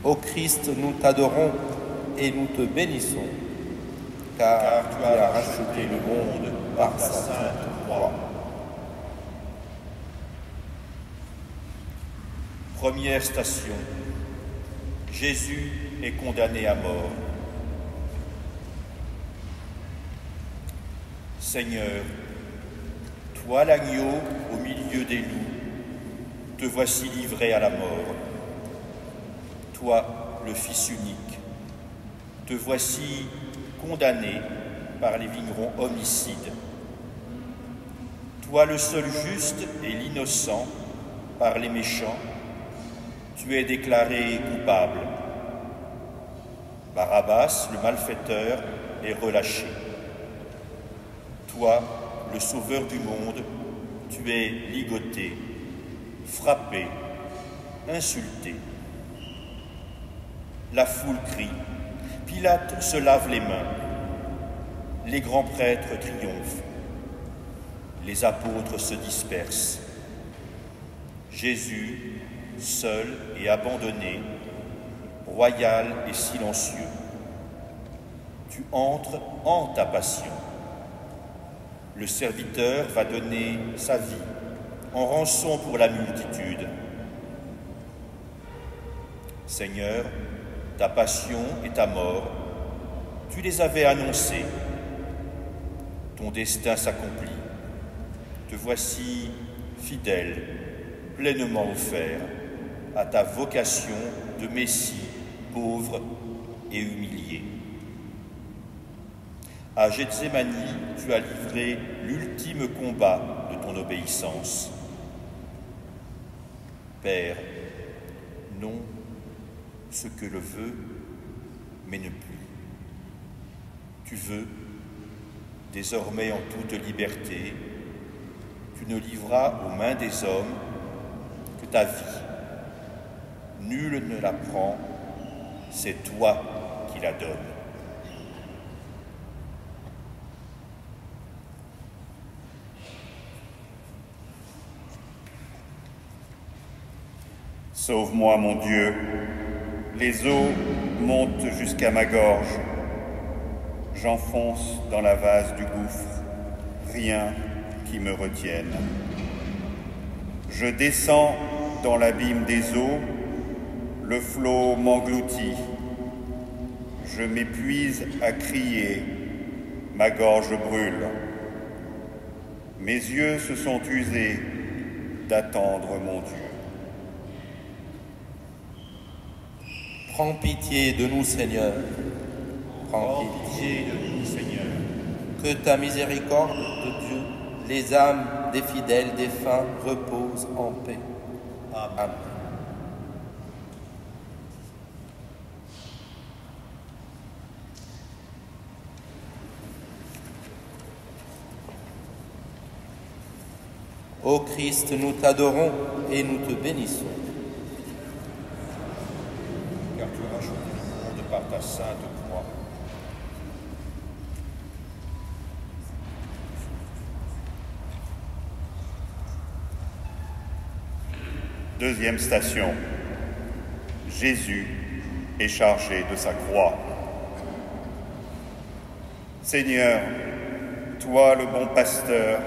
Ô Christ, nous t'adorons et nous te bénissons, car tu as racheté le monde par sa sainte croix. Première station. Jésus est condamné à mort. Seigneur, toi l'agneau au milieu des loups, te voici livré à la mort. Toi, le Fils unique, te voici condamné par les vignerons homicides. Toi, le seul juste et l'innocent, par les méchants, tu es déclaré coupable. Barabbas, le malfaiteur, est relâché. Toi, le sauveur du monde, tu es ligoté, frappé, insulté. La foule crie, Pilate se lave les mains, les grands prêtres triomphent, les apôtres se dispersent. Jésus, seul et abandonné, royal et silencieux, tu entres en ta passion. Le serviteur va donner sa vie en rançon pour la multitude. Seigneur, ta passion et ta mort, tu les avais annoncées. Ton destin s'accomplit. Te voici fidèle, pleinement offert à ta vocation de Messie, pauvre et humilié. À Gethsémani, tu as livré l'ultime combat de ton obéissance. Père, non ce que le veut, mais ne plus. Tu veux, désormais en toute liberté, tu ne livras aux mains des hommes que ta vie. Nul ne la prend, c'est toi qui la donnes. Sauve-moi, mon Dieu, les eaux montent jusqu'à ma gorge. J'enfonce dans la vase du gouffre, rien qui me retienne. Je descends dans l'abîme des eaux, le flot m'engloutit. Je m'épuise à crier, ma gorge brûle. Mes yeux se sont usés d'attendre mon Dieu. Prends pitié de nous, Seigneur. Prends pitié de nous, Seigneur. Que ta miséricorde de Dieu, les âmes des fidèles défunts reposent en paix. Amen. Ô Christ, nous t'adorons et nous te bénissons. Car tu as racheté le monde par ta sainte croix. Deuxième station. Jésus est chargé de sa croix. Seigneur, toi le bon pasteur,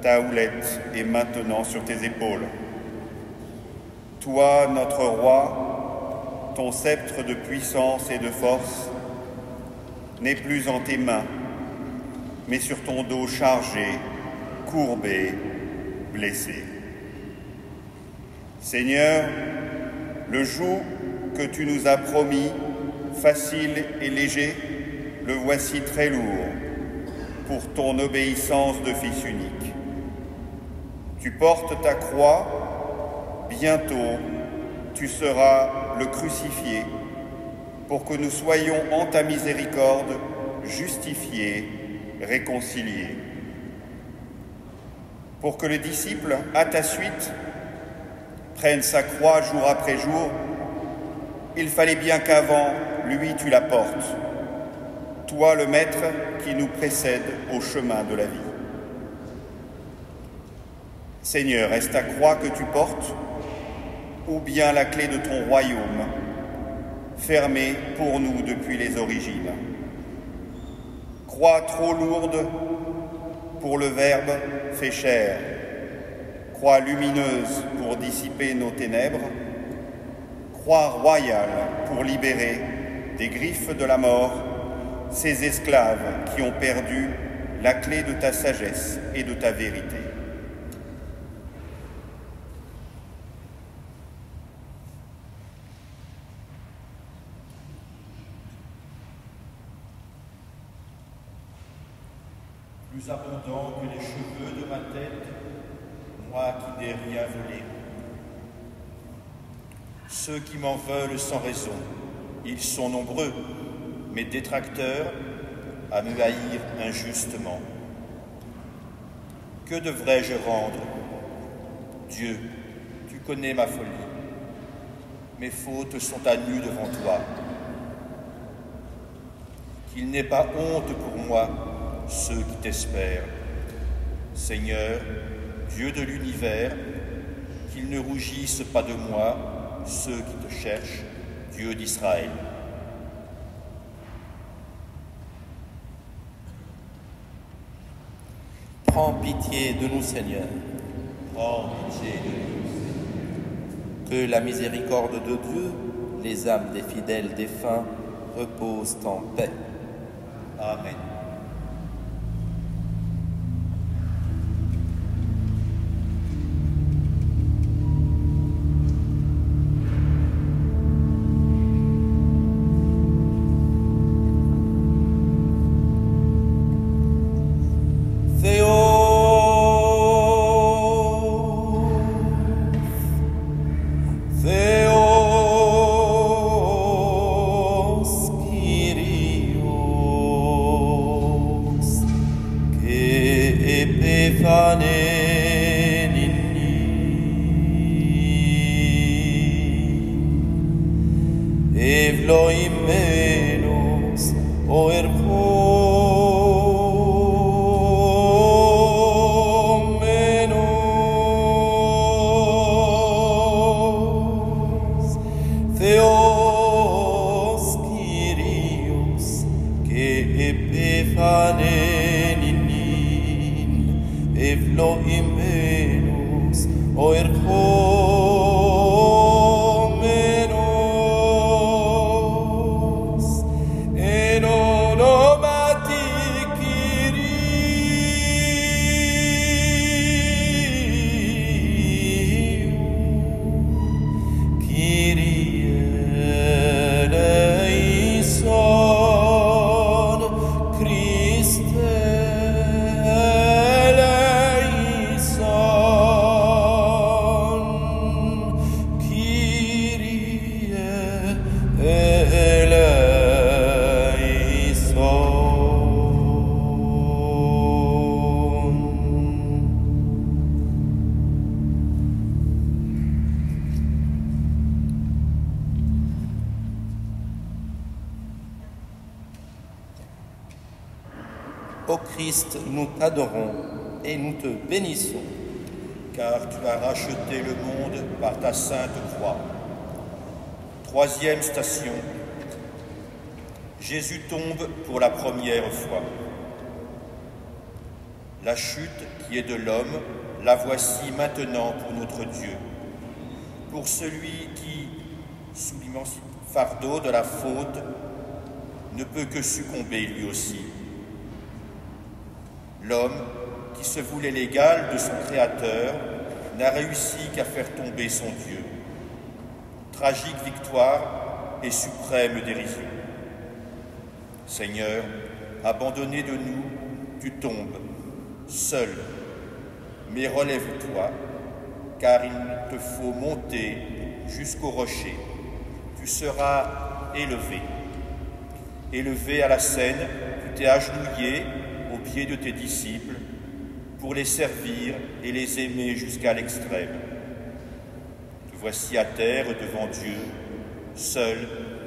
ta houlette est maintenant sur tes épaules. Toi, notre roi, ton sceptre de puissance et de force n'est plus en tes mains, mais sur ton dos chargé, courbé, blessé. Seigneur, le joug que tu nous as promis, facile et léger, le voici très lourd pour ton obéissance de Fils unique. Tu portes ta croix, bientôt tu seras le crucifié pour que nous soyons en ta miséricorde justifiés, réconciliés. Pour que le disciple, à ta suite, prenne sa croix jour après jour, il fallait bien qu'avant, lui, tu la portes. Toi, le Maître qui nous précède au chemin de la vie. Seigneur, est-ce ta croix que tu portes, ou bien la clé de ton royaume, fermée pour nous depuis les origines. Croix trop lourde pour le Verbe fait chair, croix lumineuse pour dissiper nos ténèbres, croix royale pour libérer des griffes de la mort ces esclaves qui ont perdu la clé de ta sagesse et de ta vérité. Plus abondant que les cheveux de ma tête, moi qui n'ai rien volé. Ceux qui m'en veulent sans raison, ils sont nombreux, mes détracteurs, à me haïr injustement. Que devrais-je rendre? Dieu, tu connais ma folie. Mes fautes sont à nu devant toi. Qu'il n'ait pas honte pour moi, ceux qui t'espèrent. Seigneur, Dieu de l'univers, qu'ils ne rougissent pas de moi, ceux qui te cherchent, Dieu d'Israël. Prends pitié de nous, Seigneur. Prends pitié de nous. Que la miséricorde de Dieu, les âmes des fidèles défunts, reposent en paix. Amen. Ô Christ, nous t'adorons et nous te bénissons. Car tu as racheté le monde par ta sainte croix. Troisième station. Jésus tombe pour la première fois. La chute qui est de l'homme, la voici maintenant pour notre Dieu. Pour celui qui, sous l'immense fardeau de la faute, ne peut que succomber lui aussi. L'homme, qui se voulait l'égal de son Créateur, n'a réussi qu'à faire tomber son Dieu. Tragique victoire et suprême dérision. Seigneur, abandonné de nous, tu tombes, seul. Mais relève-toi, car il te faut monter jusqu'au rocher. Tu seras élevé. Élevé à la scène, tu t'es agenouillé aux pieds de tes disciples pour les servir et les aimer jusqu'à l'extrême. Te voici à terre devant Dieu, seul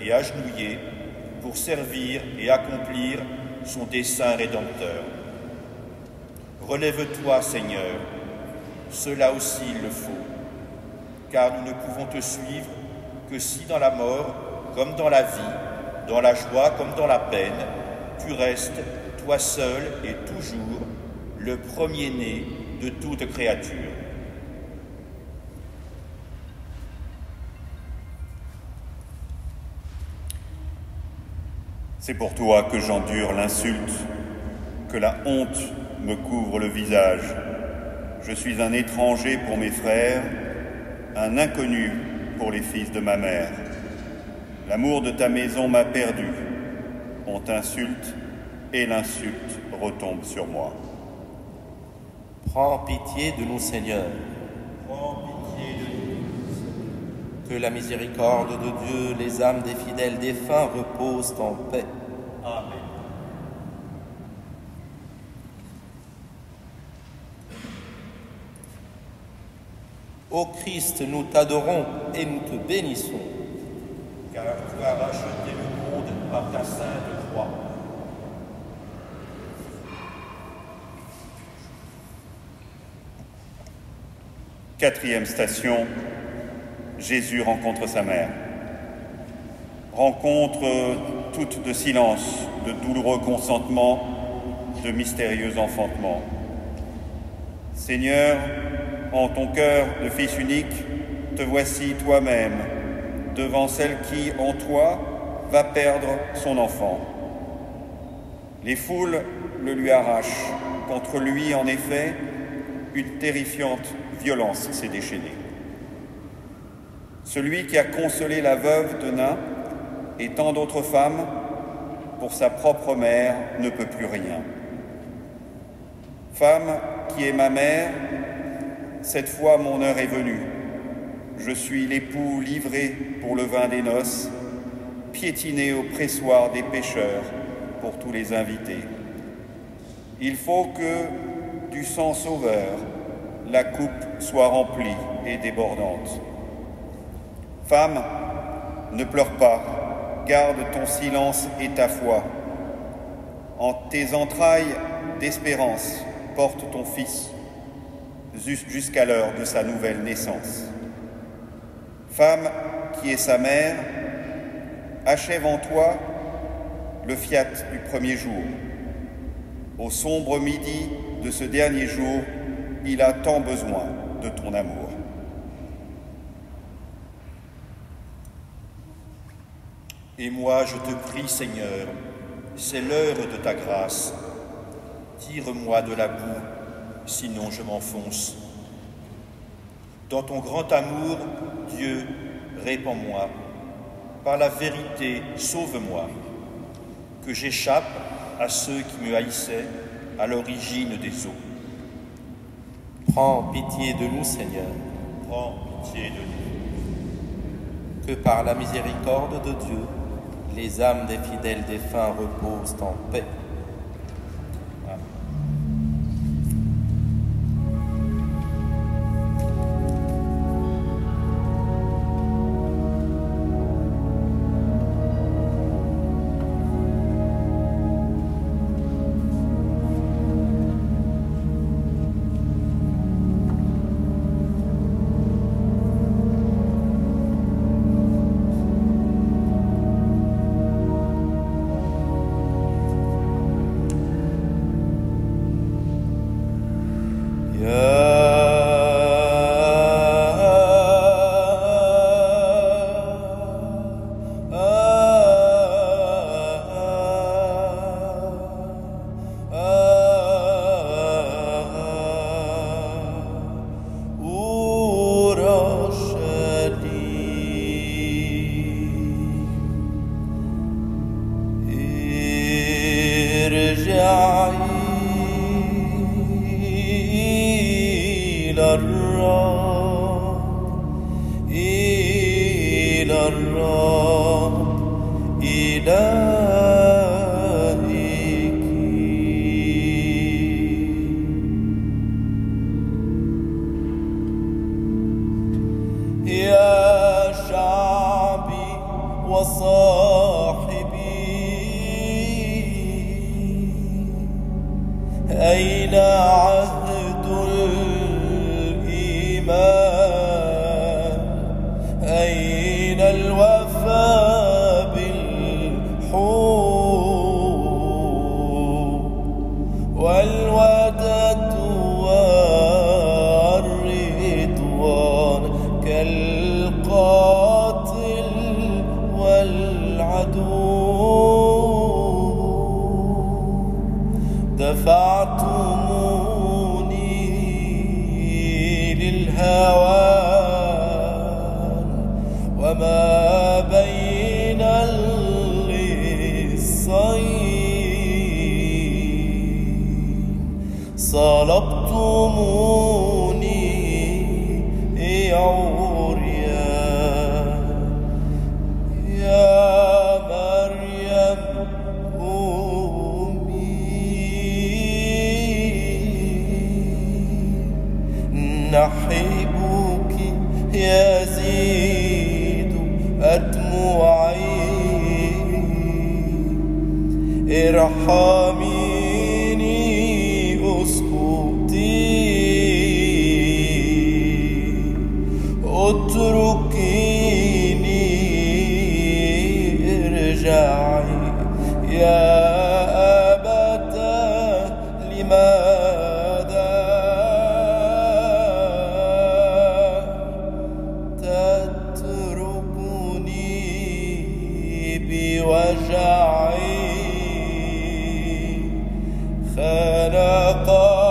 et agenouillé pour servir et accomplir son dessein rédempteur. Relève-toi, Seigneur, cela aussi il le faut, car nous ne pouvons te suivre que si dans la mort, comme dans la vie, dans la joie comme dans la peine, tu restes, toi seul et toujours, le premier-né de toute créature. C'est pour toi que j'endure l'insulte, que la honte me couvre le visage. Je suis un étranger pour mes frères, un inconnu pour les fils de ma mère. L'amour de ta maison m'a perdu. On t'insulte et l'insulte retombe sur moi. Prends pitié de nous, Seigneur. Prends pitié de nous. Que la miséricorde de Dieu, les âmes des fidèles défunts reposent en paix. Amen. Ô Christ, nous t'adorons et nous te bénissons. Car tu as racheté le monde par ta sainte croix. Quatrième station, Jésus rencontre sa mère. Rencontre toute de silence, de douloureux consentements, de mystérieux enfantements. Seigneur, en ton cœur de fils unique, te voici toi-même, devant celle qui, en toi, va perdre son enfant. Les foules le lui arrachent. Contre lui, en effet, une terrifiante violence s'est déchaînée. Celui qui a consolé la veuve de Nain et tant d'autres femmes, pour sa propre mère, ne peut plus rien. Femme qui est ma mère, cette fois mon heure est venue. Je suis l'époux livré pour le vin des noces, piétiné au pressoir des pêcheurs pour tous les invités. Il faut que, du sang sauveur, la coupe soit remplie et débordante. Femme, ne pleure pas, garde ton silence et ta foi. En tes entrailles d'espérance, porte ton fils, jusqu'à l'heure de sa nouvelle naissance. Femme qui est sa mère, achève en toi le fiat du premier jour. Au sombre midi de ce dernier jour, il a tant besoin de ton amour. Et moi, je te prie, Seigneur, c'est l'heure de ta grâce. Tire-moi de la boue, sinon je m'enfonce. Dans ton grand amour, Dieu, répands-moi. Par la vérité, sauve-moi. Que j'échappe à ceux qui me haïssaient à l'origine des eaux. Prends pitié de nous, Seigneur. Prends pitié de nous. Que par la miséricorde de Dieu, les âmes des fidèles défunts reposent en paix. أين عهد الإيمان أين الوفاء هوان وما بين اللصين صلبتموني عريا يا مريم نحبك يزيد أدمعي ارحميني اسكتي اتركيني ارجعي يا أبتاه لماذا بوجعي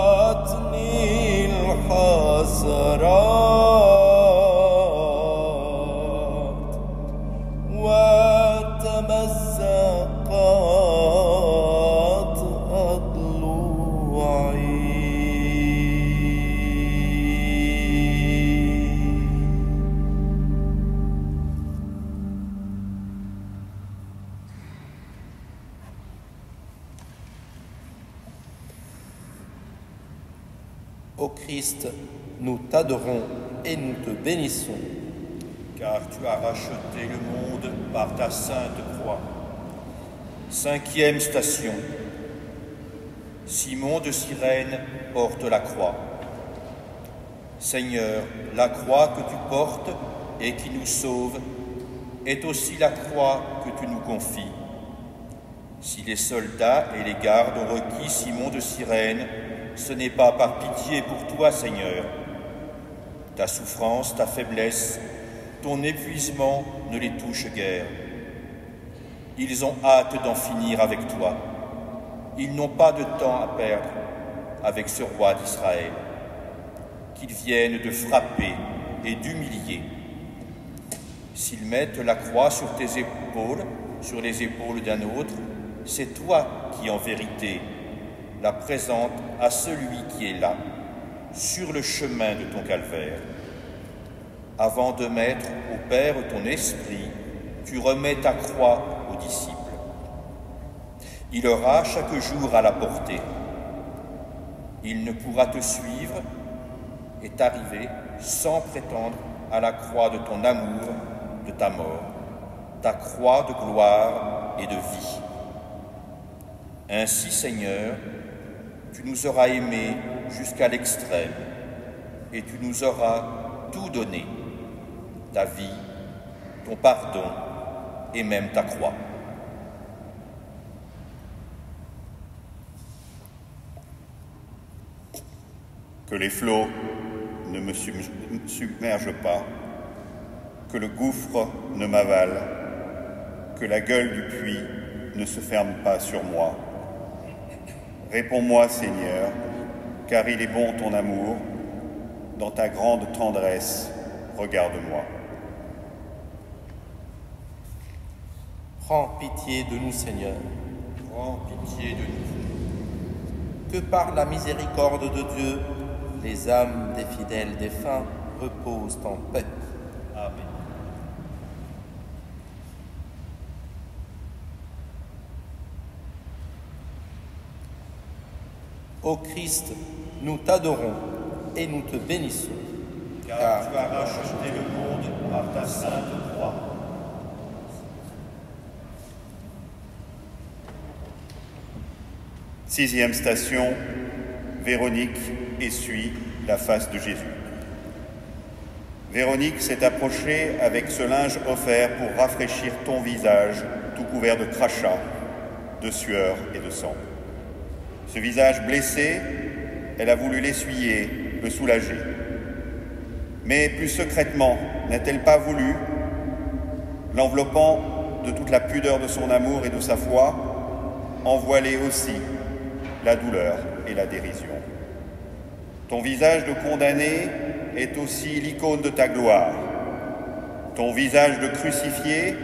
خنقتني الحسرات وتمزقت أضلوعي. Ô Christ, nous t'adorons et nous te bénissons. Car tu as racheté le monde par ta sainte croix. 5e station. Simon de Cyrène porte la croix. Seigneur, la croix que tu portes et qui nous sauve est aussi la croix que tu nous confies. Si les soldats et les gardes ont requis Simon de Cyrène, ce n'est pas par pitié pour toi, Seigneur. Ta souffrance, ta faiblesse, ton épuisement ne les touche guère. Ils ont hâte d'en finir avec toi. Ils n'ont pas de temps à perdre avec ce roi d'Israël, qu'ils viennent de frapper et d'humilier. S'ils mettent la croix sur tes épaules, sur les épaules d'un autre, c'est toi qui, en vérité, la présente à celui qui est là, sur le chemin de ton calvaire. Avant de mettre au Père ton esprit, tu remets ta croix aux disciples. Il aura chaque jour à la portée. Il ne pourra te suivre et t'arriver sans prétendre à la croix de ton amour, de ta mort, ta croix de gloire et de vie. Ainsi, Seigneur, tu nous auras aimés jusqu'à l'extrême et tu nous auras tout donné, ta vie, ton pardon et même ta croix. Que les flots ne me submergent pas, que le gouffre ne m'avale, que la gueule du puits ne se ferme pas sur moi. Réponds-moi, Seigneur, car il est bon ton amour. Dans ta grande tendresse, regarde-moi. Prends pitié de nous, Seigneur. Prends pitié de nous. Que par la miséricorde de Dieu, les âmes des fidèles défunts reposent en paix. Amen. Ô Christ, nous t'adorons et nous te bénissons. Car tu as racheté le monde par ta sainte croix. Sixième station, Véronique essuie la face de Jésus. Véronique s'est approchée avec ce linge offert pour rafraîchir ton visage, tout couvert de crachats, de sueur et de sang. Ce visage blessé, elle a voulu l'essuyer, le soulager. Mais plus secrètement, n'a-t-elle pas voulu, l'enveloppant de toute la pudeur de son amour et de sa foi, en voiler aussi la douleur et la dérision. Ton visage de condamné est aussi l'icône de ta gloire. Ton visage de crucifié,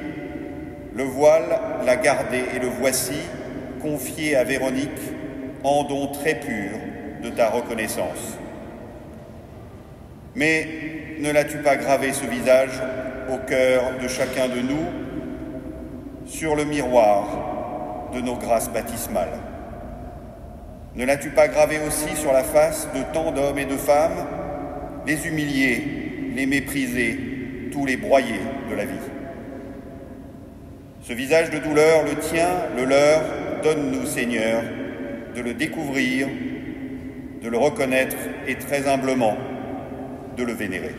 le voile l'a gardé et le voici, confié à Véronique, en don très pur de ta reconnaissance. Mais ne l'as-tu pas gravé ce visage au cœur de chacun de nous, sur le miroir de nos grâces baptismales? Ne l'as-tu pas gravé aussi sur la face de tant d'hommes et de femmes, les humiliés, les méprisés, tous les broyés de la vie? Ce visage de douleur, le tien, le leur, donne-nous, Seigneur, de le découvrir, de le reconnaître et très humblement de le vénérer.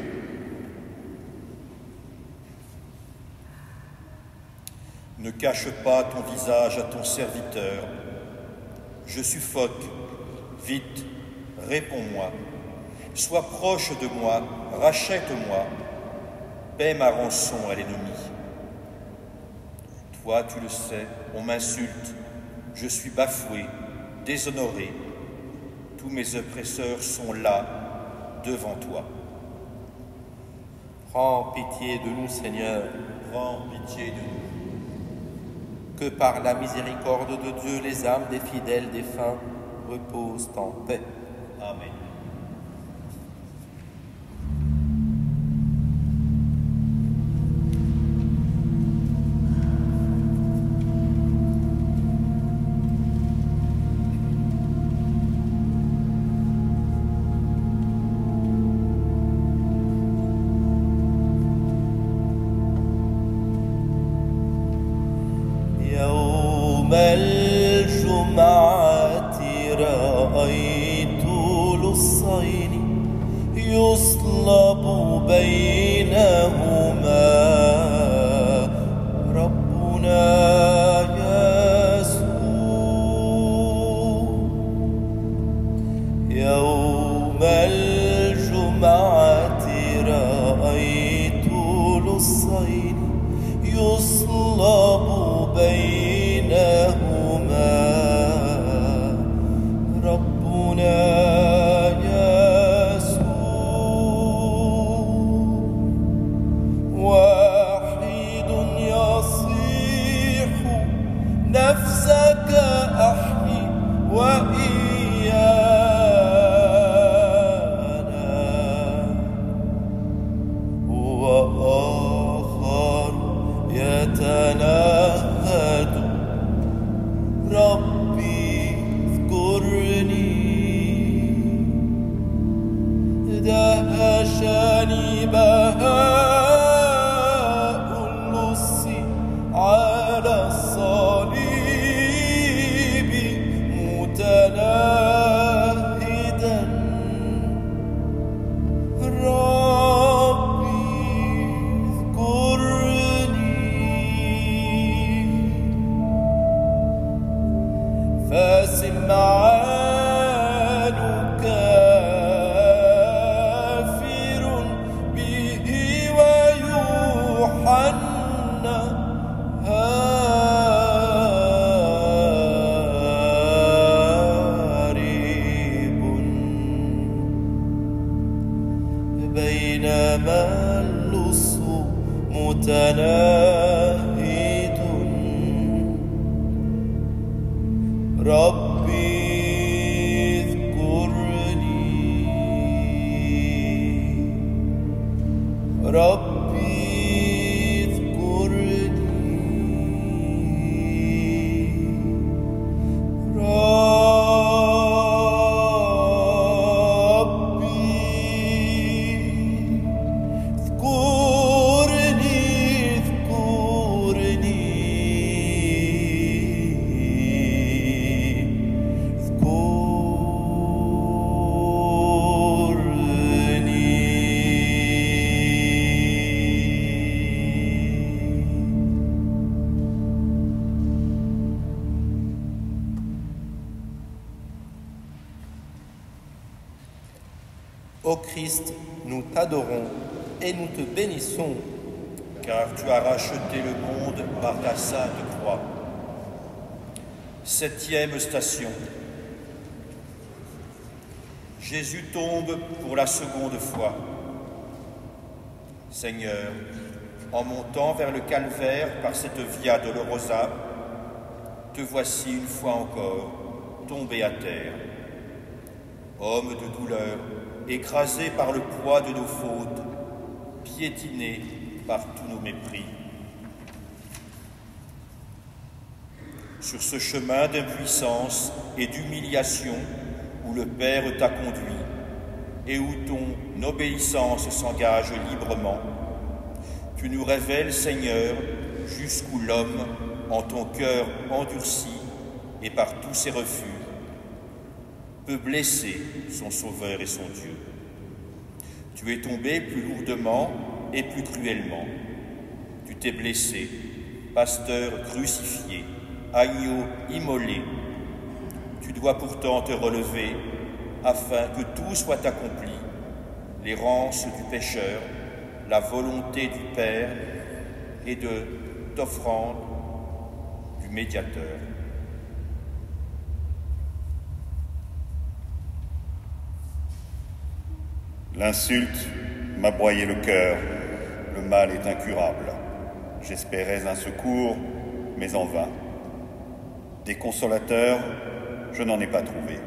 Ne cache pas ton visage à ton serviteur. Je suffoque. Vite, réponds-moi. Sois proche de moi, rachète-moi. Paie ma rançon à l'ennemi. Toi, tu le sais, on m'insulte. Je suis bafoué, déshonoré. Tous mes oppresseurs sont là, devant toi. Prends pitié de nous, Seigneur. Prends pitié de nous. Que par la miséricorde de Dieu, les âmes des fidèles défunts reposent en paix. Amen. يوم الجمعة رأيت لصين يصلب بينهما ربنا يسوع. يوم الجمعة رأيت لصين يصلب بينهما ربنا يسوع. واحد يصيح نفسك أحيي وإيانا، وآخر يتنهد ربي اذكرني. دهشني بهاء اللص على الصليب متناهدا ربي اذكرني. فسمعان كافر به ويوحنا هارب، بينما اللص متناهد ربي اذكرني. ربي اذكرني. Ô Christ, nous t'adorons et nous te bénissons. Car tu as racheté le monde par ta sainte croix. 7e station. Jésus tombe pour la seconde fois. Seigneur, en montant vers le calvaire par cette Via Dolorosa, te voici une fois encore tombé à terre. Homme de douleur, écrasé par le poids de nos fautes, piétiné par tous nos mépris. Sur ce chemin d'impuissance et d'humiliation où le Père t'a conduit et où ton obéissance s'engage librement, tu nous révèles, Seigneur, jusqu'où l'homme, en ton cœur endurci et par tous ses refus, peut blesser son Sauveur et son Dieu. Tu es tombé plus lourdement et plus cruellement. Tu t'es blessé, pasteur crucifié, agneau immolé. Tu dois pourtant te relever afin que tout soit accompli, l'errance du pécheur, la volonté du Père et de t'offrande du médiateur. L'insulte m'a broyé le cœur, le mal est incurable. J'espérais un secours, mais en vain. Des consolateurs, je n'en ai pas trouvé.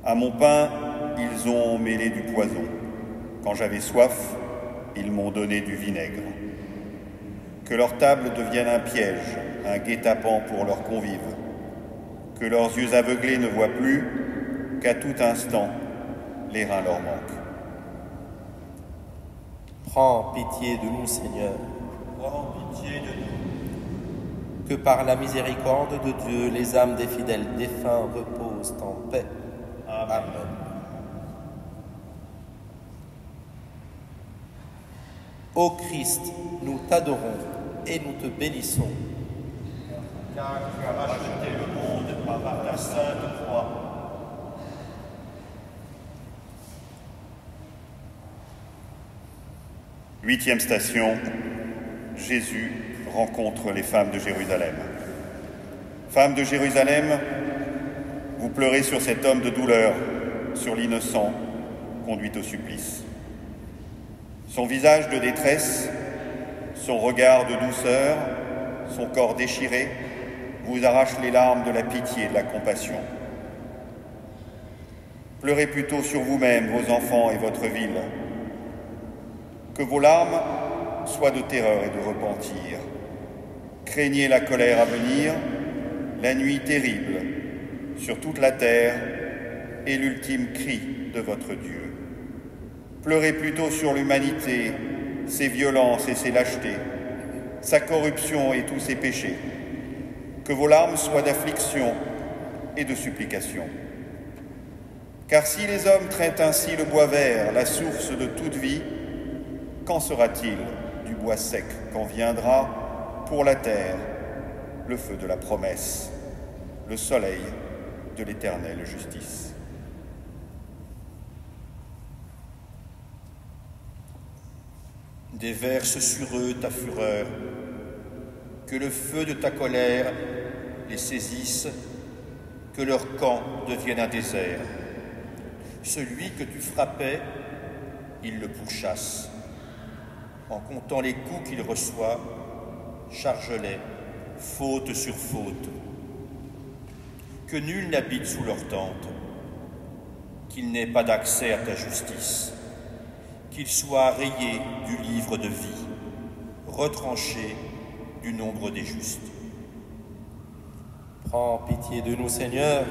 À mon pain, ils ont mêlé du poison. Quand j'avais soif, ils m'ont donné du vinaigre. Que leur table devienne un piège, un guet-apens pour leurs convives. Que leurs yeux aveuglés ne voient plus qu'à tout instant, les reins leur manquent. Prends pitié de nous, Seigneur. Prends pitié de nous. Que par la miséricorde de Dieu, les âmes des fidèles défunts reposent en paix. Amen. Amen. Ô Christ, nous t'adorons et nous te bénissons. Car tu as racheté le monde par ta sainte croix. Huitième station, Jésus rencontre les femmes de Jérusalem. Femmes de Jérusalem, vous pleurez sur cet homme de douleur, sur l'innocent conduit au supplice. Son visage de détresse, son regard de douceur, son corps déchiré, vous arrachent les larmes de la pitié et de la compassion. Pleurez plutôt sur vous-même, vos enfants et votre ville. Que vos larmes soient de terreur et de repentir. Craignez la colère à venir, la nuit terrible, sur toute la terre et l'ultime cri de votre Dieu. Pleurez plutôt sur l'humanité, ses violences et ses lâchetés, sa corruption et tous ses péchés. Que vos larmes soient d'affliction et de supplication. Car si les hommes traitent ainsi le bois vert, la source de toute vie, qu'en sera-t-il du bois sec quand viendra pour la terre le feu de la promesse, le soleil de l'éternelle justice? Déverse sur eux ta fureur, que le feu de ta colère les saisisse, que leur camp devienne un désert. Celui que tu frappais, il le pourchasse. En comptant les coups qu'il reçoit, charge-les, faute sur faute. Que nul n'habite sous leur tente, qu'il n'ait pas d'accès à ta justice, qu'il soit rayé du livre de vie, retranché du nombre des justes. Prends pitié de nous, Seigneur.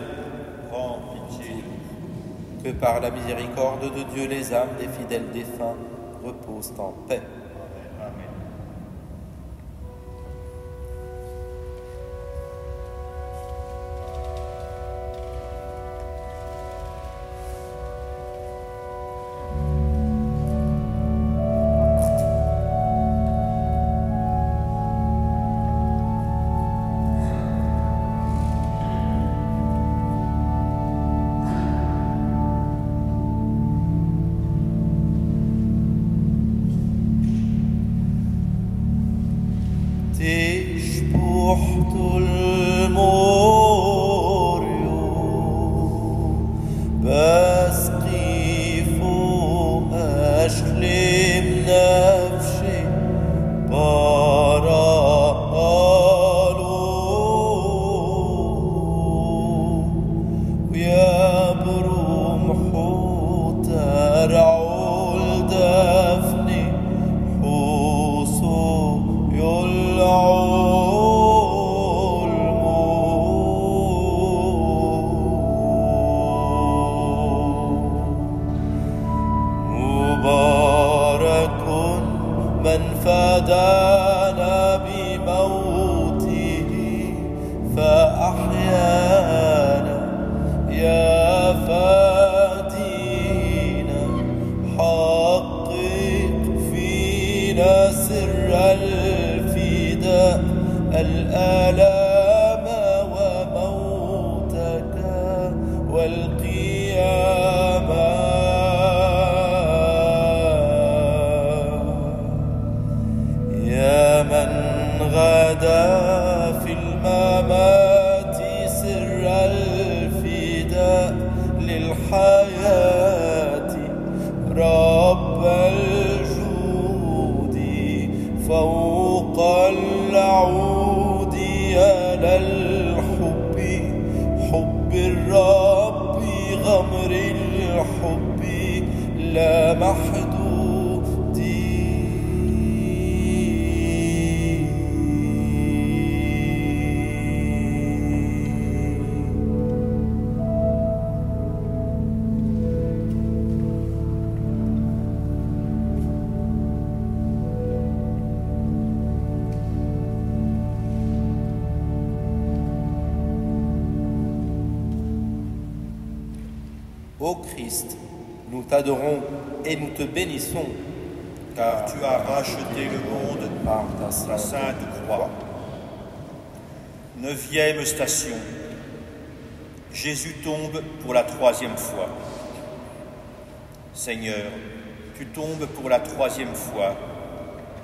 Prends pitié de nous. Que par la miséricorde de Dieu, les âmes des fidèles défunts reposent en paix. Amen. بسقي فوق أشلمنا فدانا بموته فأحيانا يا فادينا حقق فينا سر الفداء الآلام وموتك والقيامة يا من غدا في الممات سر الفداء للحياة رب الجود فوق العود يا للحب حب الرب غمر الحب لا محدود Ô Christ, nous t'adorons et nous te bénissons, car tu as racheté le monde par ta sainte croix. 9e station. Jésus tombe pour la 3e fois. Seigneur, tu tombes pour la 3e fois,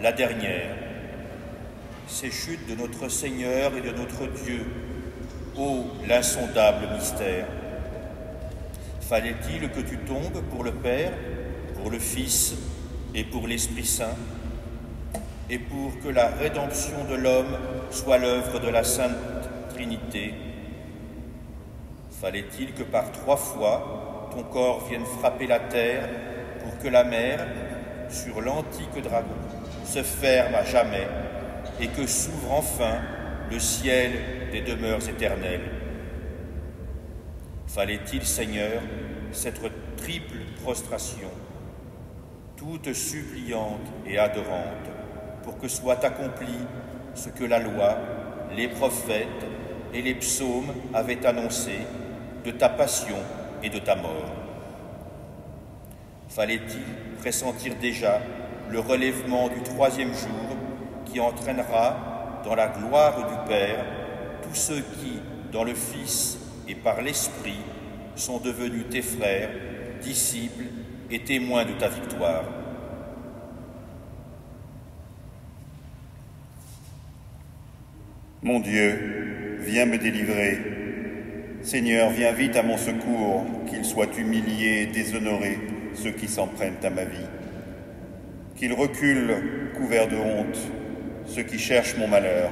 la dernière. Ces chutes de notre Seigneur et de notre Dieu, ô l'insondable mystère. Fallait-il que tu tombes pour le Père, pour le Fils et pour l'Esprit Saint, et pour que la rédemption de l'homme soit l'œuvre de la Sainte Trinité? Fallait-il que par 3 fois ton corps vienne frapper la terre pour que la mer, sur l'antique dragon, se ferme à jamais et que s'ouvre enfin le ciel des demeures éternelles? Fallait-il, Seigneur, cette triple prostration, toute suppliante et adorante, pour que soit accompli ce que la loi, les prophètes et les psaumes avaient annoncé de ta passion et de ta mort? Fallait-il pressentir déjà le relèvement du 3e jour qui entraînera dans la gloire du Père tous ceux qui, dans le Fils et par l'Esprit, sont devenus tes frères, disciples et témoins de ta victoire? Mon Dieu, viens me délivrer. Seigneur, viens vite à mon secours, qu'ils soient humiliés et déshonorés, ceux qui s'en prennent à ma vie. Qu'ils reculent, couverts de honte, ceux qui cherchent mon malheur.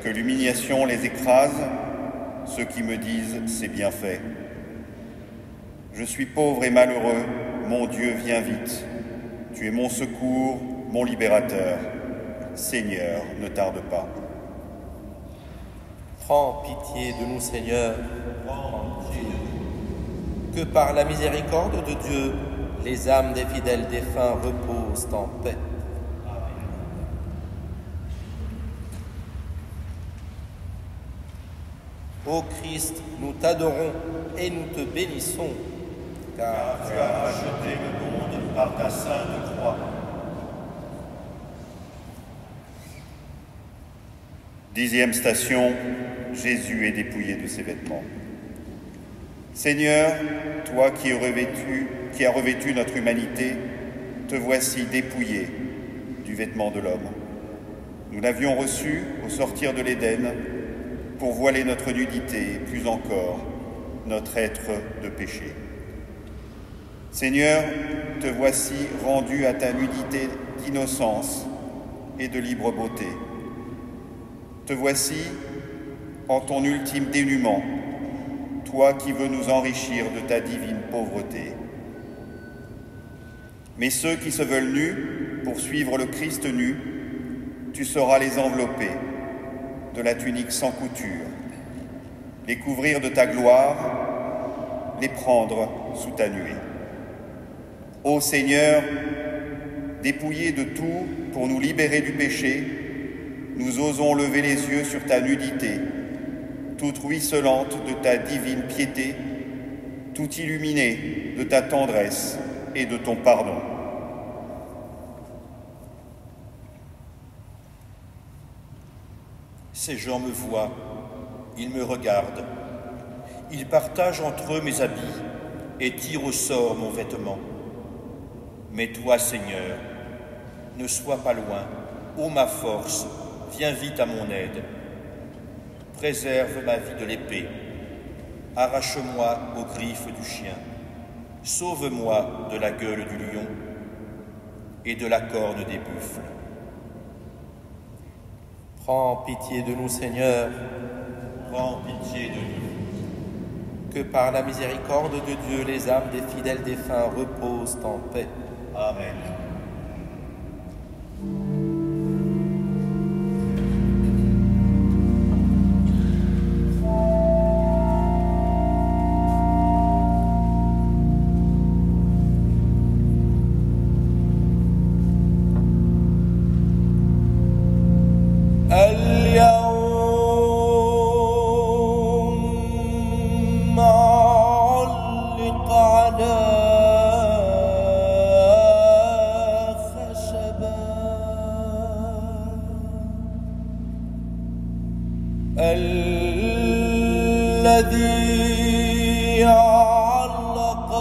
Que l'humiliation les écrase, ceux qui me disent « c'est bien fait ». Je suis pauvre et malheureux, mon Dieu, viens vite. Tu es mon secours, mon libérateur. Seigneur, ne tarde pas. Prends pitié de nous, Seigneur. Prends pitié de nous. Que par la miséricorde de Dieu, les âmes des fidèles défunts reposent en paix. Ô Christ, nous t'adorons et nous te bénissons, car tu as racheté le monde par ta sainte croix. 10e station, Jésus est dépouillé de ses vêtements. Seigneur, toi qui as revêtu notre humanité, te voici dépouillé du vêtement de l'homme. Nous l'avions reçu au sortir de l'Éden pour voiler notre nudité et plus encore notre être de péché. Seigneur, te voici rendu à ta nudité d'innocence et de libre beauté. Te voici en ton ultime dénuement, toi qui veux nous enrichir de ta divine pauvreté. Mais ceux qui se veulent nus pour suivre le Christ nu, tu sauras les envelopper de la tunique sans couture, les couvrir de ta gloire, les prendre sous ta nuée. Ô Seigneur, Dépouillés de tout pour nous libérer du péché, nous osons lever les yeux sur ta nudité, toute ruisselante de ta divine piété, tout illuminée de ta tendresse et de ton pardon. Ces gens me voient, ils me regardent, ils partagent entre eux mes habits et tirent au sort mon vêtement. Mais toi, Seigneur, ne sois pas loin, ô ma force, viens vite à mon aide. Préserve ma vie de l'épée, arrache-moi aux griffes du chien, sauve-moi de la gueule du lion et de la corne des buffles. Prends pitié de nous, Seigneur. Prends pitié de nous. Que par la miséricorde de Dieu, les âmes des fidèles défunts reposent en paix. Amen. الذي علق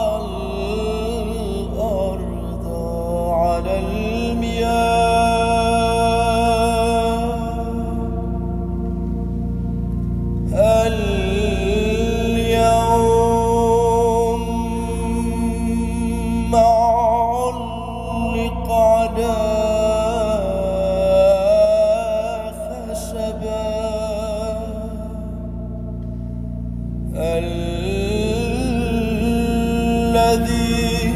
الأرض على المياه اليوم علق على الذي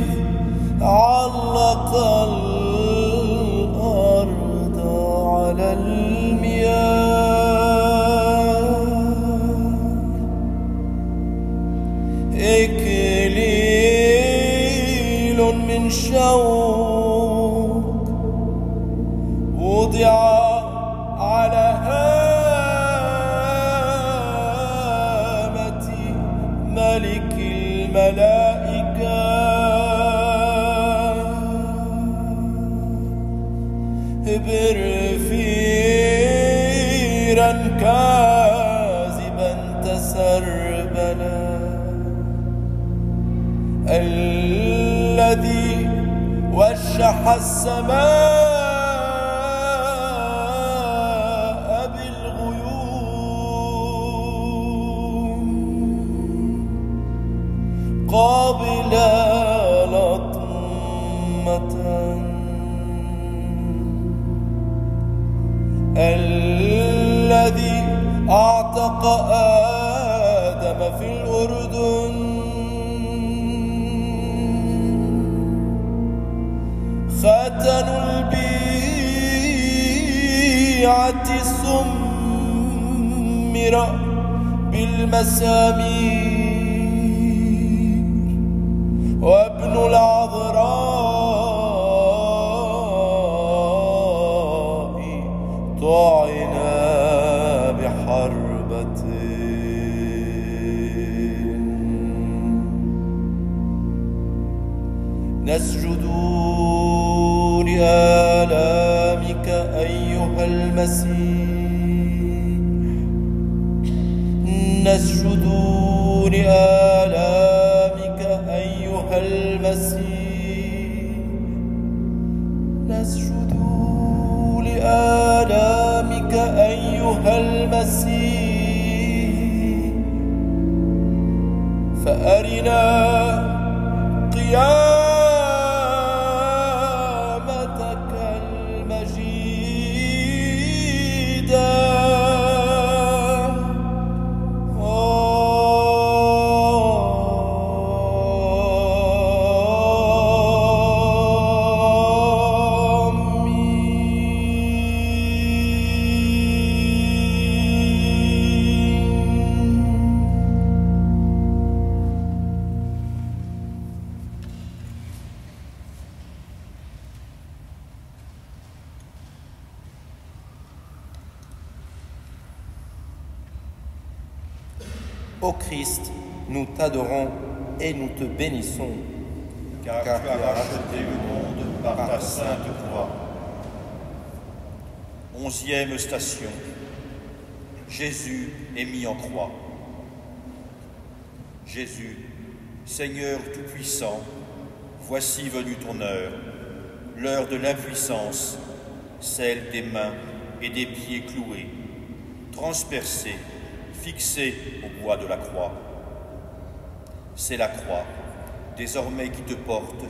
علق الأرض على المياه إكليل من شوك وضع على ملك الملائكة برفيرا كاذبا تسربلا الذي وشح السماء قابل لطمة الذي أعتق آدم في الأردن ختن البيعة سمر بالمسامير وابن العذراء طعن بحربة نسجد لآلامك أيها المسيح نسجد لآلامك أيها المسيح نسجد لآلامك أيها المسيح فأرنا قيامتك المجيدة Ô Christ, nous t'adorons et nous te bénissons, car tu as racheté le monde par ta sainte croix. 11e station. Jésus est mis en croix. Jésus, Seigneur Tout-Puissant, voici venue ton heure, l'heure de l'impuissance, celle des mains et des pieds cloués, transpercés, fixés au bois de la croix. C'est la croix, désormais qui te porte,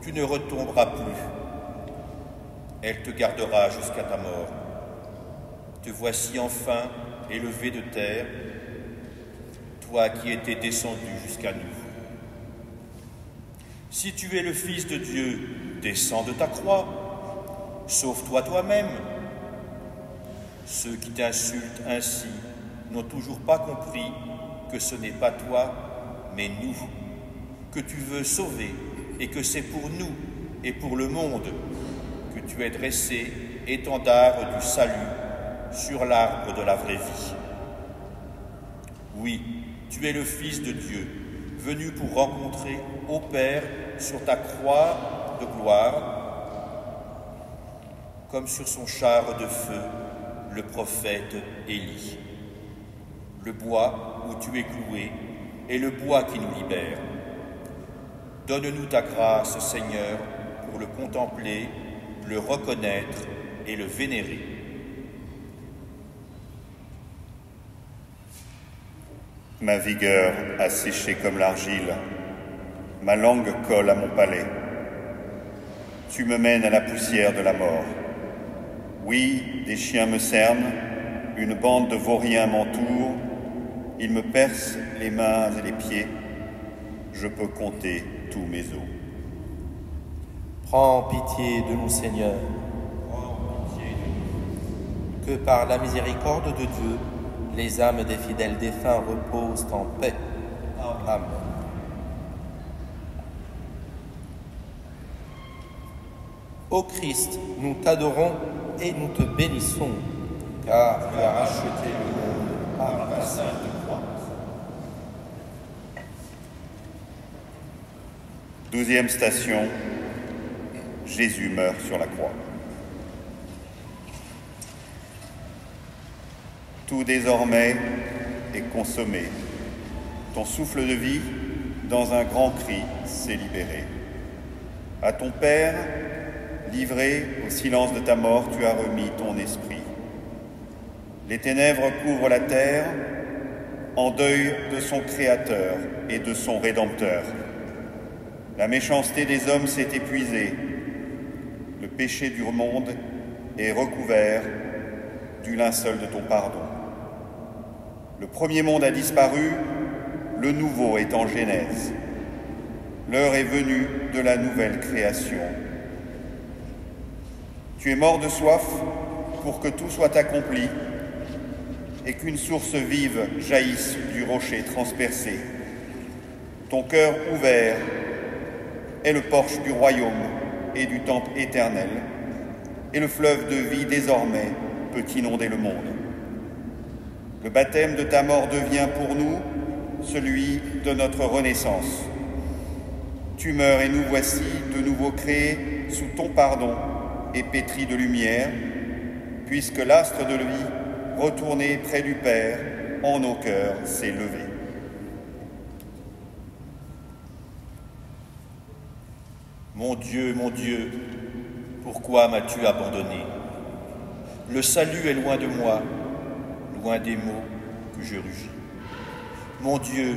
tu ne retomberas plus. Elle te gardera jusqu'à ta mort. Te voici enfin élevé de terre, toi qui étais descendu jusqu'à nous. Si tu es le Fils de Dieu, descends de ta croix, sauve-toi toi-même. Ceux qui t'insultent ainsi n'ont toujours pas compris que ce n'est pas toi, mais nous, que tu veux sauver et que c'est pour nous et pour le monde que tu es dressé, étendard du salut, sur l'arbre de la vraie vie. Oui, tu es le Fils de Dieu, venu pour rencontrer au Père sur ta croix de gloire, comme sur son char de feu, le prophète Élie. Le bois où tu es cloué est le bois qui nous libère. Donne-nous ta grâce, Seigneur, pour le contempler, le reconnaître et le vénérer. Ma vigueur a séché comme l'argile, ma langue colle à mon palais. Tu me mènes à la poussière de la mort. Oui, des chiens me cernent, une bande de vauriens m'entoure, ils me percent les mains et les pieds, je peux compter tous mes os. Prends pitié de nous, Seigneur, que par la miséricorde de Dieu, les âmes des fidèles défunts reposent en paix. Amen. Ô Christ, nous t'adorons et nous te bénissons, car tu as racheté le monde par ta sainte croix. 12e station, Jésus meurt sur la croix. Tout désormais est consommé. Ton souffle de vie, dans un grand cri, s'est libéré. À ton Père, livré au silence de ta mort, tu as remis ton esprit. Les ténèbres couvrent la terre, en deuil de son Créateur et de son Rédempteur. La méchanceté des hommes s'est épuisée. Le péché du monde est recouvert du linceul de ton pardon. Le premier monde a disparu, le nouveau est en genèse. L'heure est venue de la nouvelle création. Tu es mort de soif pour que tout soit accompli et qu'une source vive jaillisse du rocher transpercé. Ton cœur ouvert est le porche du royaume et du temple éternel, et le fleuve de vie désormais peut inonder le monde. Le baptême de ta mort devient pour nous celui de notre renaissance. Tu meurs et nous voici de nouveau créés sous ton pardon et pétris de lumière, puisque l'astre de vie, retourné près du Père, en nos cœurs s'est levé. Mon Dieu, pourquoi m'as-tu abandonné? Le salut est loin de moi, loin des mots que je rugis. Mon Dieu,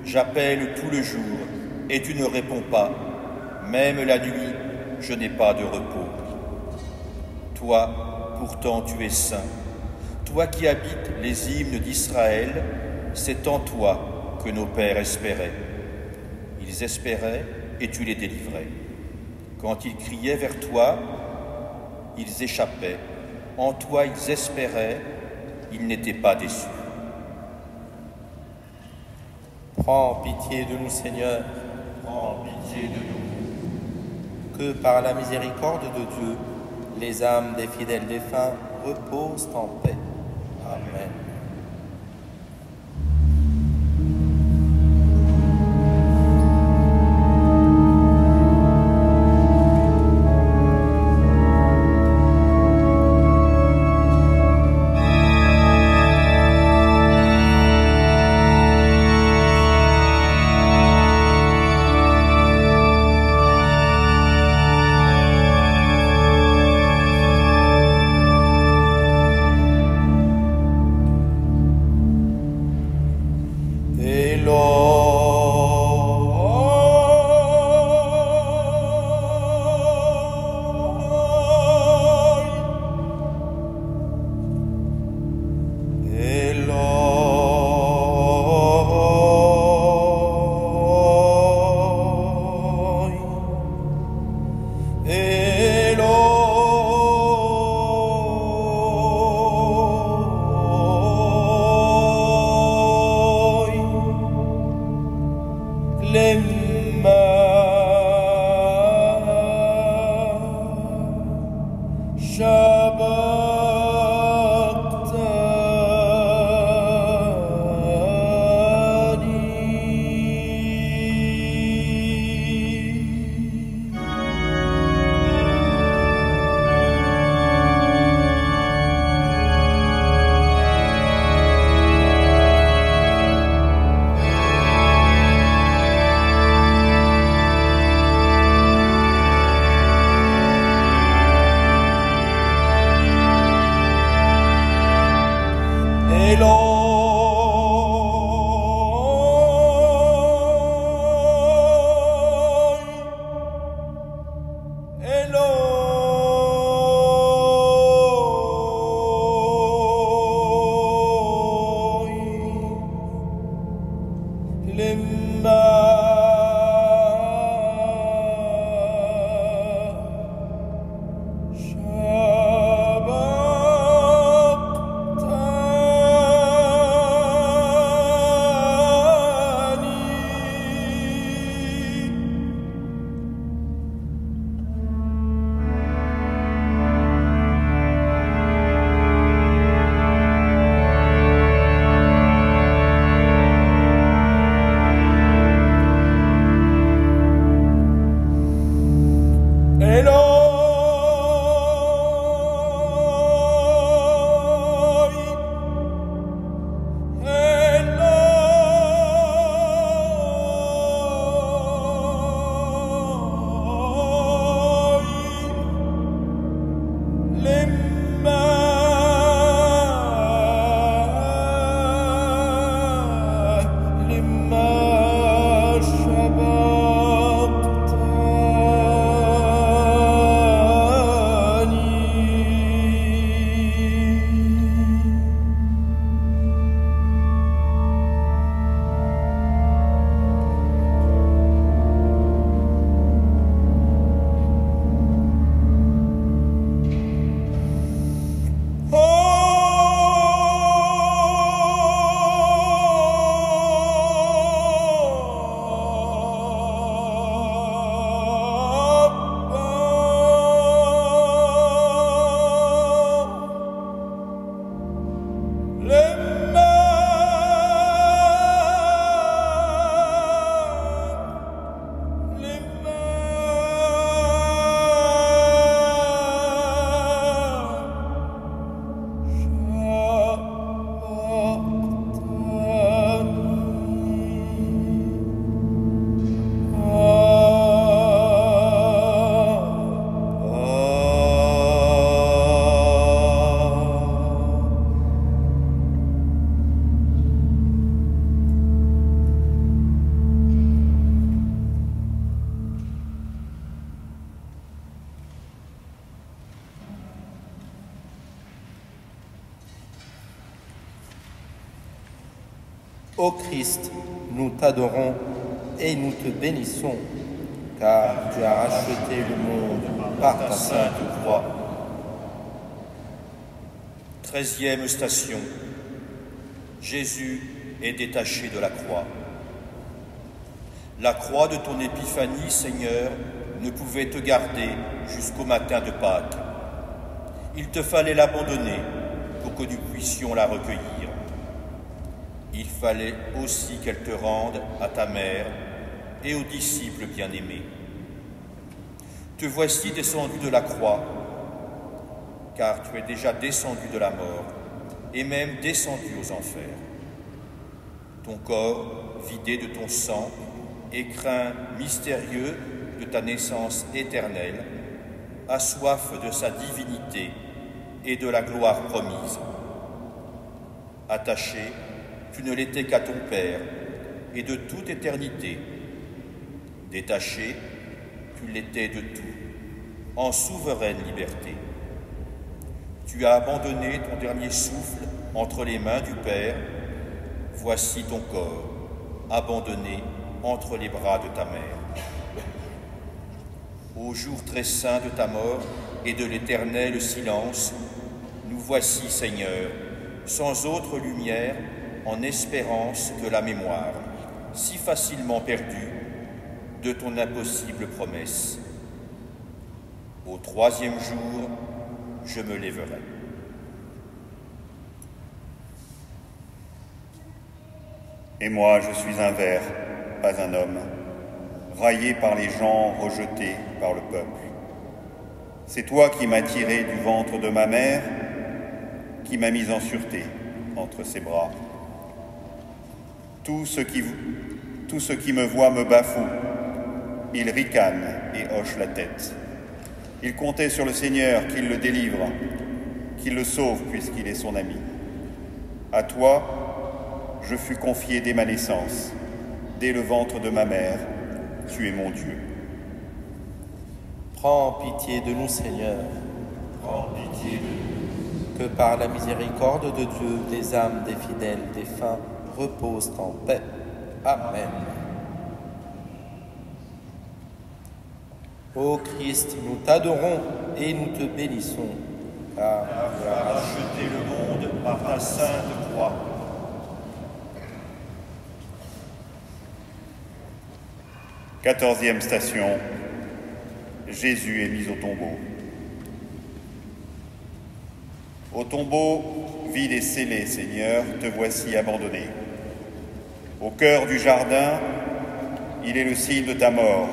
j'appelle tout le jour et tu ne réponds pas. Même la nuit, je n'ai pas de repos. Toi, pourtant, tu es saint. Toi qui habites les hymnes d'Israël, c'est en toi que nos pères espéraient. Ils espéraient et tu les délivrais. Quand ils criaient vers toi, ils échappaient. En toi, ils espéraient, ils n'étaient pas déçus. Prends pitié de nous, Seigneur. Prends pitié de nous. Que par la miséricorde de Dieu, les âmes des fidèles défunts reposent en paix. Amen. Ô Christ, nous t'adorons et nous te bénissons, car tu as racheté le monde par ta sainte croix. 13e station. Jésus est détaché de la croix. La croix de ton épiphanie, Seigneur, ne pouvait te garder jusqu'au matin de Pâques. Il te fallait l'abandonner pour que nous puissions la recueillir. Il fallait aussi qu'elle te rende à ta mère et aux disciples bien-aimés. Te voici descendu de la croix, car tu es déjà descendu de la mort et même descendu aux enfers. Ton corps, vidé de ton sang, écrin mystérieux de ta naissance éternelle, a soif de sa divinité et de la gloire promise. Attaché, tu ne l'étais qu'à ton Père et de toute éternité. Détaché, tu l'étais de tout, en souveraine liberté. Tu as abandonné ton dernier souffle entre les mains du Père. Voici ton corps, abandonné entre les bras de ta mère. Au jour très saint de ta mort et de l'éternel silence, nous voici, Seigneur, sans autre lumière, en espérance que la mémoire, si facilement perdue, de ton impossible promesse. Au 3e jour, je me lèverai. Et moi, je suis un ver, pas un homme, raillé par les gens, rejeté par le peuple. C'est toi qui m'as tiré du ventre de ma mère, qui m'as mis en sûreté entre ses bras. Tout ce qui me voit me bafoue. Il ricane et hoche la tête. Il comptait sur le Seigneur qu'il le délivre, qu'il le sauve puisqu'il est son ami. À toi, je fus confié dès ma naissance, dès le ventre de ma mère. Tu es mon Dieu. Prends pitié de nous, Seigneur. Prends pitié de nous. Que par la miséricorde de Dieu, les âmes des fidèles défunts reposent en paix. Amen. Ô Christ, nous t'adorons et nous te bénissons, car Tu as racheté le monde par ta sainte croix. Quatorzième station. Jésus est mis au tombeau. Au tombeau, vide et scellé, Seigneur, te voici abandonné. Au cœur du jardin, il est le signe de ta mort.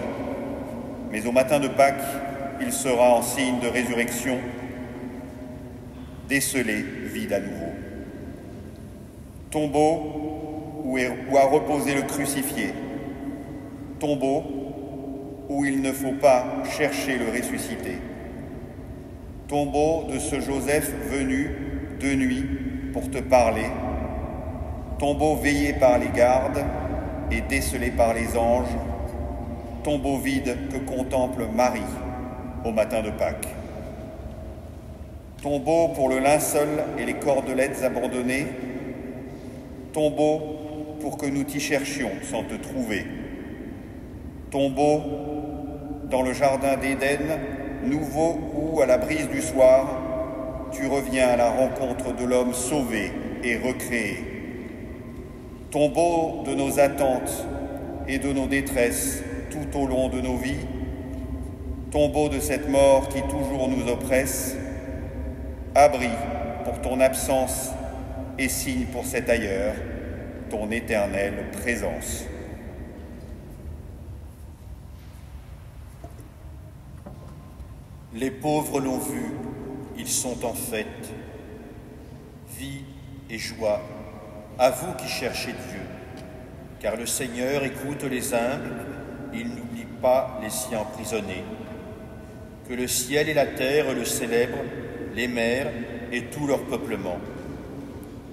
Mais au matin de Pâques, il sera en signe de résurrection, décelé, vide à nouveau. Tombeau où a reposé le crucifié. Tombeau où il ne faut pas chercher le ressuscité. Tombeau de ce Joseph venu de nuit pour te parler. Tombeau veillé par les gardes et décelé par les anges. Tombeau vide que contemple Marie au matin de Pâques. Tombeau pour le linceul et les cordelettes abandonnées. Tombeau pour que nous t'y cherchions sans te trouver. Tombeau dans le jardin d'Éden, nouveau où, à la brise du soir, tu reviens à la rencontre de l'homme sauvé et recréé. Tombeau de nos attentes et de nos détresses tout au long de nos vies. Tombeau de cette mort qui toujours nous oppresse. Abri pour ton absence et signe pour cet ailleurs, ton éternelle présence. Les pauvres l'ont vu, ils sont en fête. Vie et joie à vous qui cherchez Dieu, car le Seigneur écoute les humbles, il n'oublie pas les siens emprisonnés. Que le ciel et la terre le célèbrent, les mers et tout leur peuplement.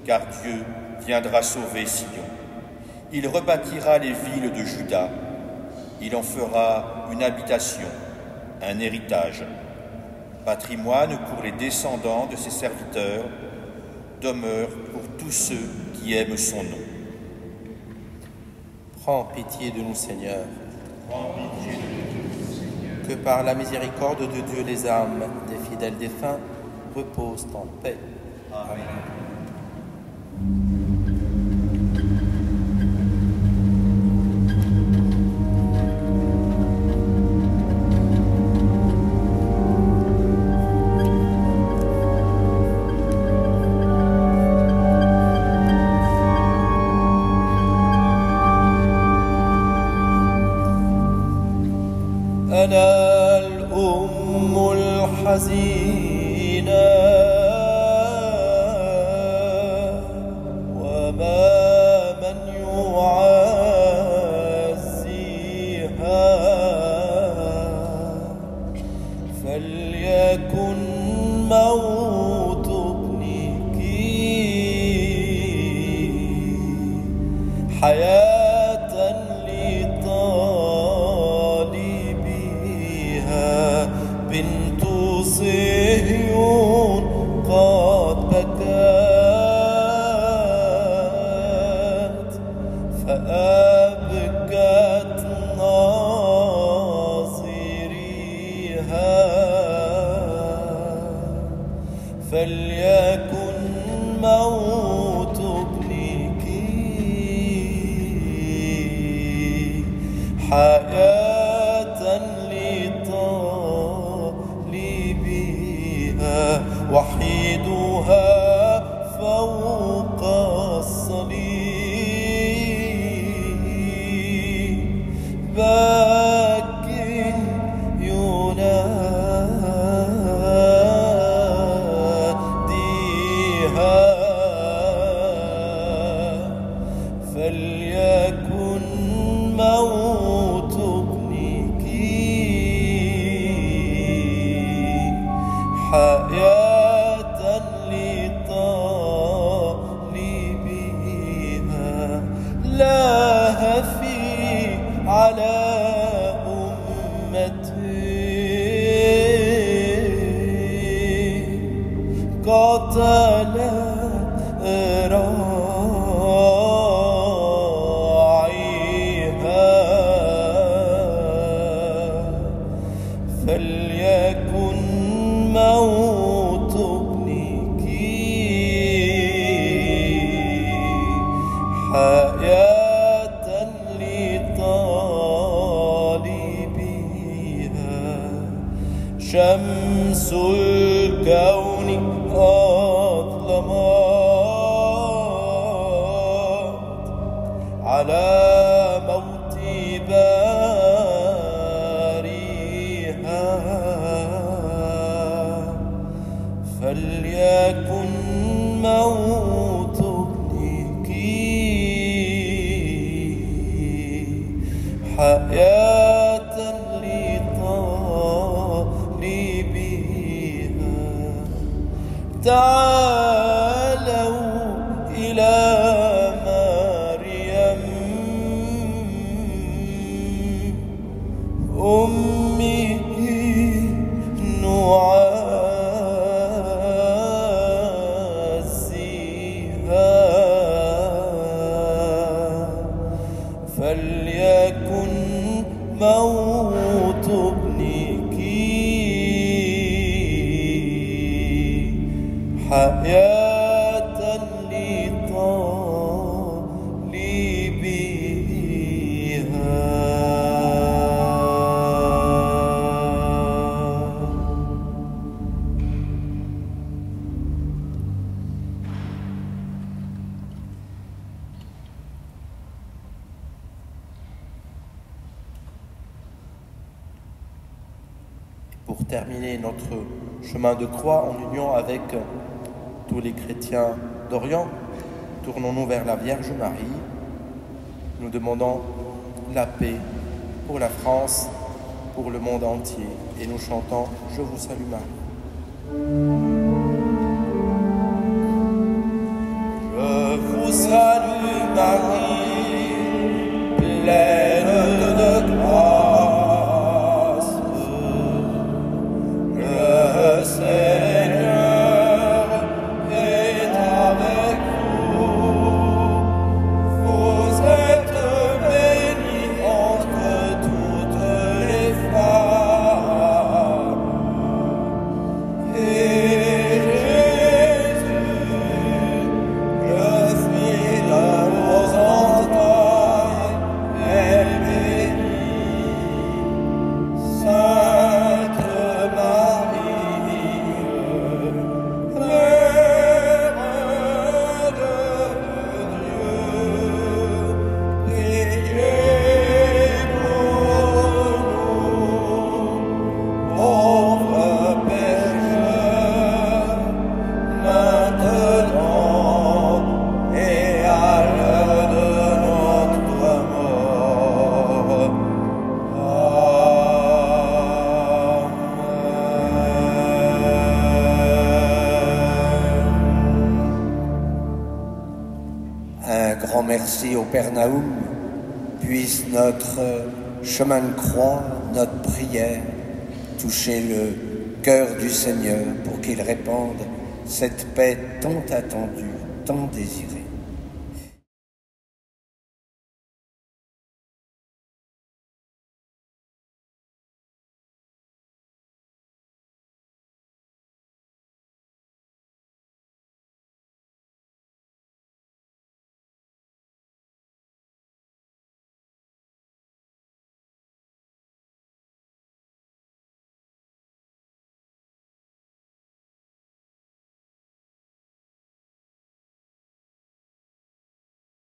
Car Dieu viendra sauver Sion. Il rebâtira les villes de Juda. Il en fera une habitation, un héritage, patrimoine pour les descendants de ses serviteurs, demeure pour tous ceux qui aiment son nom. Prends pitié de nous, Seigneur. Prends pitié de nous, Seigneur. Que par la miséricorde de Dieu, les âmes des fidèles défunts reposent en paix. Amen. أنا الأم الحزينة وما من يعزيها فليكن موت ابنك حياة بنت صهيون قد بكت فأبكت ناظريها فليكن موت ابنك حياة لطالبها وحيدها فوق الصليب باك يناديها فليكن موت ابنك حياة لطالبها لهفي على أمتي قتل راعيها فليكن موت ابنك حياة لطالبها شمس الكون أظلمت على موت باريها فليكن موت ابنك حياة لطالبها تعالوا إلى مريم أمي نعزيها فليكن موت ابنك حياة لطالبها Pour terminer notre chemin de croix en union avec tous les chrétiens d'Orient, tournons-nous vers la Vierge Marie. Nous demandons la paix pour la France, pour le monde entier. Et nous chantons « Je vous salue Marie ». Je vous salue Marie, pleine de grâce. Le Seigneur est avec vous. Vous êtes bénie entre toutes les femmes. Et Jésus, le fruit de vos entrailles, est béni. Sainte Marie, Mère de Dieu, priez pour nous, pauvres pécheurs, maintenant et à l'heure de notre mort. Un grand merci au Père Naoum. Puisse notre chemin de croix, notre prière, toucher le cœur du Seigneur pour qu'il répande cette paix tant attendue, tant désirée.